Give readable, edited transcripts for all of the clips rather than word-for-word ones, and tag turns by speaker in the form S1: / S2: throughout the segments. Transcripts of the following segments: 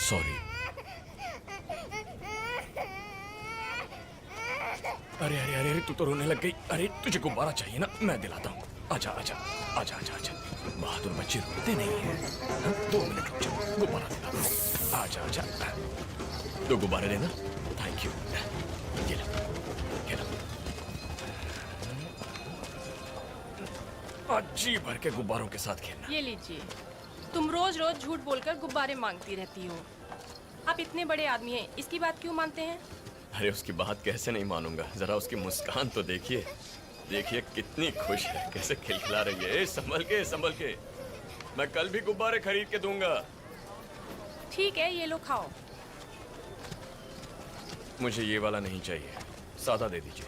S1: Sorry. अरे अरे अरे तू तो रोने लग गई। अरे तुझे गुब्बारा चाहिए ना, मैं दिलाता हूँ। आजा आजा आजा आजा आजा। बहादुर बच्चे रोते नहीं हैं। 2 मिनट रुक जाओ, गुब्बारा दिलाता हूँ। आजा आजा। 2 गुब्बारे लेना। Thank you. ये लो, ये लो। आज जी भर के गुब्बारों के साथ खेलना।
S2: ये लीजिए। तुम रोज रोज झूठ बोलकर गुब्बारे मांगती रहती हो। आप इतने बड़े आदमी हैं, इसकी बात क्यों मानते हैं?
S1: अरे उसकी बात कैसे नहीं मानूंगा, जरा उसकी मुस्कान तो देखिए। देखिए कितनी खुश है, कैसे खिलखिला रही है। संभल के संभल के, मैं कल भी गुब्बारे खरीद के दूंगा।
S2: ठीक है, ये लो खाओ।
S1: मुझे ये वाला नहीं चाहिए, सादा दे दीजिए।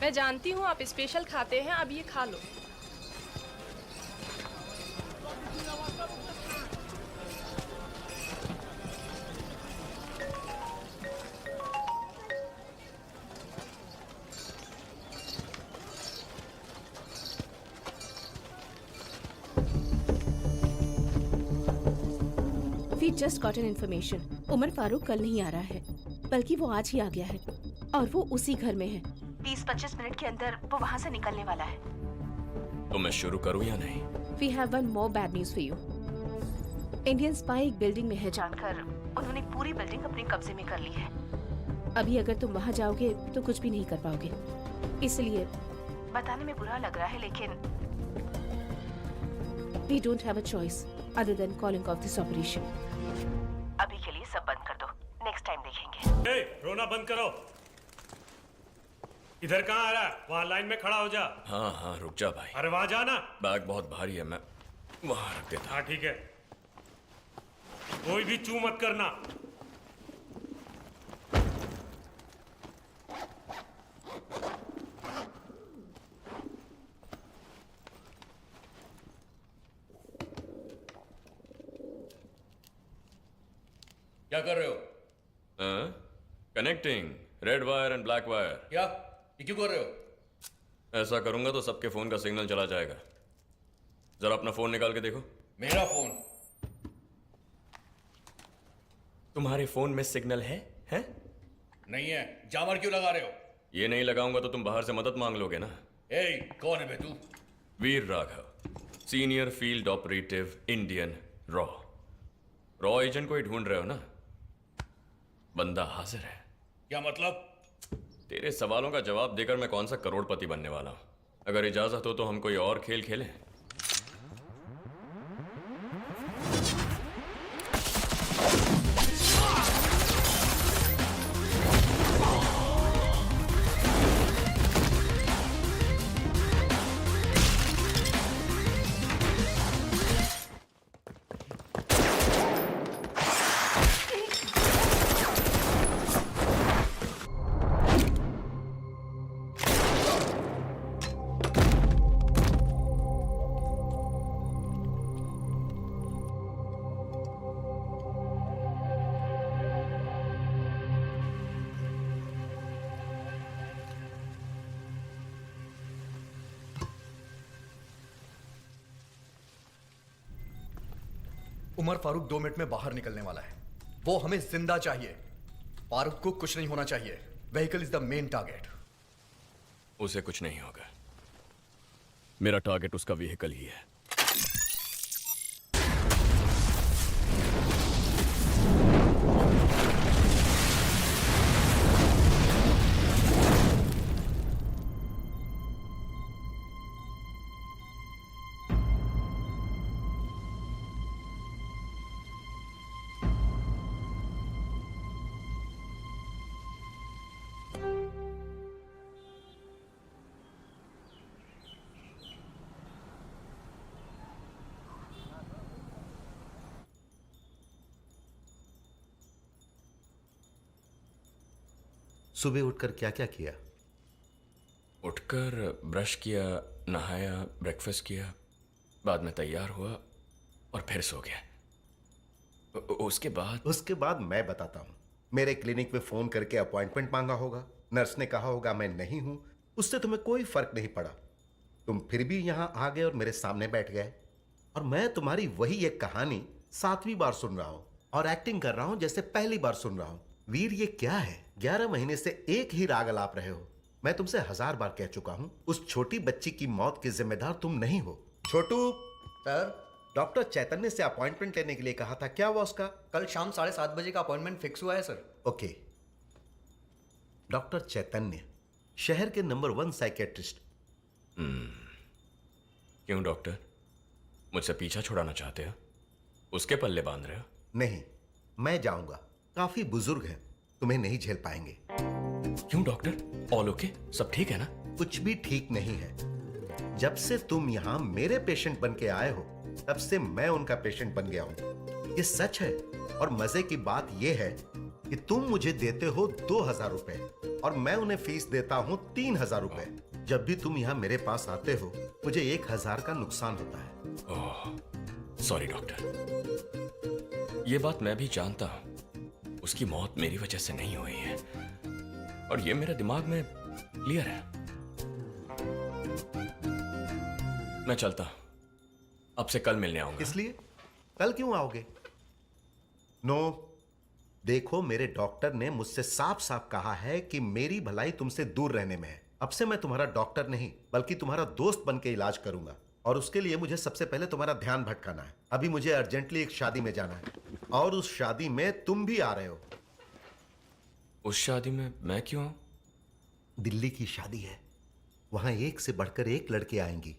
S2: मैं जानती हूँ आप स्पेशल खाते हैं, अब ये खा लो।
S3: We just got an information. Umar Farooq कल नहीं आ रहा है, बल्कि वो आज ही आ गया है और वो उसी घर में है। 20-25 मिनट के अंदर वो वहाँ से निकलने वाला है।
S1: तो मैं शुरू करूँ या नहीं?
S3: We have one more bad news for you. Indian spy एक बिल्डिंग में है जानकर उन्होंने पूरी बिल्डिंग अपने कब्जे में कर ली है। अभी अगर तुम वहाँ जाओगे तो कुछ भी नहीं कर पाओगे, इसलिए बताने में बुरा लग रहा है, लेकिन we don't have a choice other than calling off this operation. अभी के लिए सब बंद कर दो, नेक्स्ट टाइम देखेंगे।
S4: ए, रोना बंद करो। इधर कहाँ आ रहा है? वहाँ लाइन में खड़ा हो जा।
S1: हाँ हाँ रुक जा भाई।
S4: अरे वहाँ जाना।
S1: बैग बहुत भारी है, मैं वहाँ रख देता।
S4: हाँ ठीक है, कोई भी चू मत करना।
S5: क्या कर रहे हो?
S1: Connecting red wire and black wire.
S5: क्या ये क्यों कर रहे हो?
S1: ऐसा करूंगा तो सबके फोन का सिग्नल चला जाएगा। जरा अपना फोन निकाल के देखो।
S5: मेरा फोन?
S1: तुम्हारे फोन में सिग्नल है?
S5: नहीं है। जामर क्यों लगा रहे हो?
S1: ये नहीं लगाऊंगा तो तुम बाहर से मदद मांग लोगे ना।
S5: ए, कौन है बे तू?
S1: Veer Raghav, senior field operative, Indian रॉ एजेंट को ही ढूंढ रहे हो ना? बंदा हाजिर है।
S5: क्या मतलब?
S1: तेरे सवालों का जवाब देकर मैं कौन सा करोड़पति बनने वाला हूं। अगर इजाजत हो तो हम कोई और खेल खेलें।
S6: उमर फारूक 2 मिनट में बाहर निकलने वाला है। वो हमें जिंदा चाहिए। फारूक को कुछ नहीं होना चाहिए। Vehicle is the main target.
S1: उसे कुछ नहीं होगा। मेरा टारगेट उसका व्हीकल ही है।
S7: सुबह उठकर क्या क्या किया?
S1: उठकर ब्रश किया, नहाया, ब्रेकफास्ट किया, बाद में तैयार हुआ और फिर सो गया।
S7: उसके बाद मैं बताता हूं। मेरे क्लिनिक में फोन करके अपॉइंटमेंट मांगा होगा, नर्स ने कहा होगा मैं नहीं हूं, उससे तुम्हें कोई फर्क नहीं पड़ा। तुम फिर भी यहां आ गए और मेरे सामने बैठ गए, और मैं तुम्हारी वही एक कहानी 7वीं बार सुन रहा हूं। और एक्टिंग कर रहा हूं जैसे पहली बार सुन रहा हूं। वीर, ये क्या है? 11 महीने से एक ही राग अलाप रहे हो। मैं तुमसे 1000 बार कह चुका हूं, उस छोटी बच्ची की मौत के जिम्मेदार तुम नहीं हो। छोटू,
S6: सर,
S7: डॉक्टर चैतन्य से अपॉइंटमेंट लेने के लिए कहा था, क्या हुआ उसका?
S6: कल शाम 7:30 बजे का अपॉइंटमेंट फिक्स हुआ है सर।
S7: ओके। डॉक्टर चैतन्य शहर के नंबर 1 साइकेट्रिस्ट।
S1: क्यों डॉक्टर, मुझसे पीछा छुड़ाना चाहते हो? उसके पल्ले बांध रहे हो?
S7: नहीं, मैं जाऊंगा। काफी बुजुर्ग हैं, तुम्हें नहीं झेल पाएंगे।
S1: क्यों डॉक्टर, ऑल ओके? सब ठीक है ना?
S7: कुछ भी ठीक नहीं है। जब से तुम यहां मेरे पेशेंट बन के आए हो, तब से मैं उनका पेशेंट बन गया हूं। ये सच है। और मजे की बात यह है कि तुम मुझे देते हो 2000 रुपए और मैं उन्हें फीस देता हूं 3000 रुपए। जब भी तुम यहां मेरे पास आते हो, मुझे 1000 का नुकसान होता है।
S1: ओह, सॉरी डॉक्टर। ये बात मैं भी जानता हूं, उसकी मौत मेरी वजह से नहीं हुई है और ये मेरे दिमाग में क्लियर है। मैं चलता हूं, अब से कल मिलने आऊंगा।
S7: इसलिए कल क्यों आओगे? नो, देखो, मेरे डॉक्टर ने मुझसे साफ साफ कहा है कि मेरी भलाई तुमसे दूर रहने में है। अब से मैं तुम्हारा डॉक्टर नहीं बल्कि तुम्हारा दोस्त बन के इलाज करूंगा और उसके लिए मुझे सबसे पहले तुम्हारा ध्यान भटकाना है। अभी मुझे अर्जेंटली एक शादी में जाना है और उस शादी में तुम भी आ रहे हो।
S1: उस शादी में मैं क्यों आऊं?
S7: दिल्ली की शादी है, वहां एक से बढ़कर एक लड़के आएंगी।